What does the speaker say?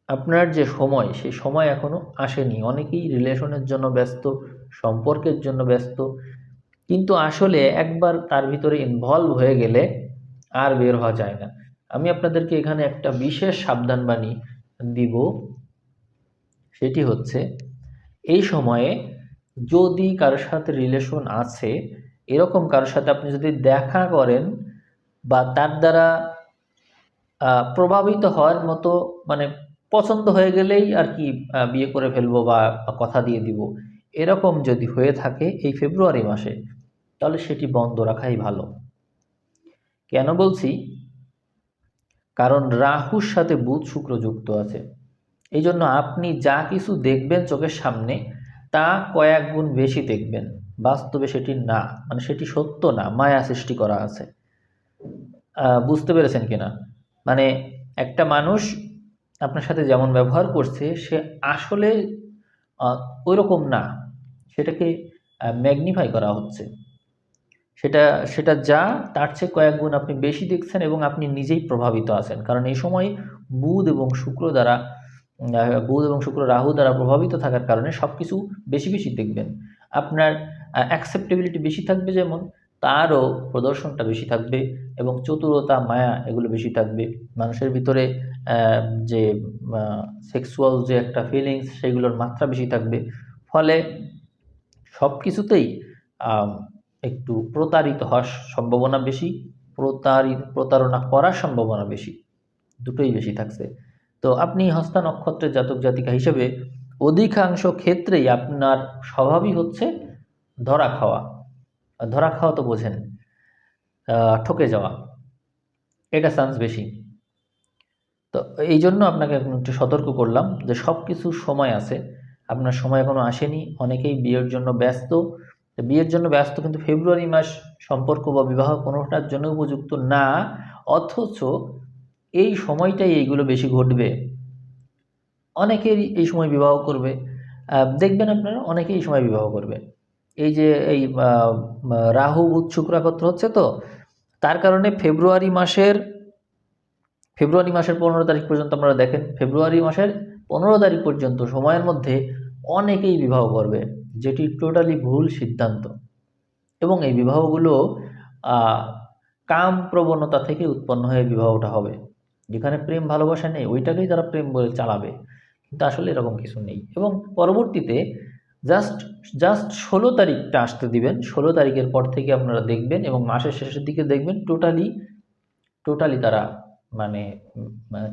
আপনার যে সময়, সেই সময় এখনো আসেনি। অনেকেই রিলেশনের জন্য ব্যস্ত, সম্পর্কের জন্য ব্যস্ত। কিন্তু আসলে একবার তার ভিতরে ইনভলভ হয়ে গেলে আর বের হওয়া যায় না। আমি আপনাদেরকে এখানে একটা বিশেষ সাবধানবাণী দিব। সেটি হচ্ছে, এই সময়ে যদি কারোর সাথে রিলেশন আছে, এরকম কারোর সাথে আপনি যদি দেখা করেন বা তার দ্বারা প্রভাবিত হওয়ার মতো, মানে পছন্দ হয়ে গেলেই আর কি বিয়ে করে ফেলবো বা কথা দিয়ে দিব, এরকম যদি হয়ে থাকে এই ফেব্রুয়ারি মাসে, তাহলে সেটি বন্ধ রাখাই ভালো। কেন বলছি? কারণ রাহুর সাথে বুধ শুক্র যুক্ত আছে। এই জন্য আপনি যা কিছু দেখবেন চোখের সামনে, তা কয়েক গুণ বেশি দেখবেন। বাস্তবে সেটি না, মানে সেটি সত্য না, মায়া সৃষ্টি করা আছে। বুঝতে পেরেছেন কিনা? মানে একটা মানুষ আপনার সাথে যেমন ব্যবহার করছে, সে আসলে ওইরকম না, সেটাকে ম্যাগনিফাই করা হচ্ছে। সেটা সেটা যা, তার চেয়ে কয়েক গুণ আপনি বেশি দেখছেন এবং আপনি নিজেই প্রভাবিত আছেন। কারণ এই সময় বুধ এবং শুক্র দ্বারা বুধ এবং শুক্র রাহু দ্বারা প্রভাবিত থাকার কারণে সব কিছু বেশি বেশি দেখবেন। আপনার অ্যাকসেপ্টেবিলিটি বেশি থাকবে যেমন, তারও প্রদর্শনটা বেশি থাকবে এবং চতুরতা, মায়া এগুলো বেশি থাকবে। মানুষের ভিতরে যে সেক্সুয়াল যে একটা ফিলিংস, সেগুলোর মাত্রা বেশি থাকবে। ফলে সব কিছুতেই একটু প্রতারিত হওয়ার সম্ভাবনা বেশি, প্রতারণা করার সম্ভাবনা বেশি, দুটোই বেশি থাকছে। তো আপনি হস্তা নক্ষত্রের জাতক জাতিকা হিসেবে অধিকাংশ ক্ষেত্রেই আপনার স্বভাবই হচ্ছে ধরা খাওয়া। ধরা খাওয়া তো বোঝেন, ঠকে যাওয়া, এটা চান্স বেশি। তো এই জন্য আপনাকে এখন একটু সতর্ক করলাম যে সব কিছুর সময় আছে, আপনার সময় এখনো আসেনি। অনেকেই বিয়ের জন্য ব্যস্ত। বিয়ের জন্য ব্যস্ত, কিন্তু ফেব্রুয়ারি মাস সম্পর্ক বা বিবাহ কোনোটার জন্য উপযুক্ত না। অথচ এই সময়টাই এইগুলো বেশি ঘটবে। অনেকেরই এই সময় বিবাহ করবে। দেখবেন আপনারা অনেকেই এই সময় বিবাহ করবে। এই যে এই রাহু বুধ শুক্র একত্র হচ্ছে, তো তার কারণে ফেব্রুয়ারি মাসের 15 তারিখ পর্যন্ত আপনারা দেখেন, ফেব্রুয়ারি মাসের 15 তারিখ পর্যন্ত সময়ের মধ্যে অনেকেই বিবাহ করবে, যেটি টোটালি ভুল সিদ্ধান্ত। এবং এই বিবাহগুলো কাম প্রবণতা থেকে উৎপন্ন হয়ে বিবাহটা হবে। যেখানে প্রেম ভালোবাসা নেই, ওইটাকেই তারা প্রেম বলে চালাবে, কিন্তু আসলে এরকম কিছু নেই। এবং পরবর্তীতে জাস্ট জাস্ট 16 তারিখটা আসতে দিবেন। 16 তারিখের পর থেকে আপনারা দেখবেন এবং মাসের শেষের দিকে দেখবেন টোটালি টোটালি তারা মানে মানে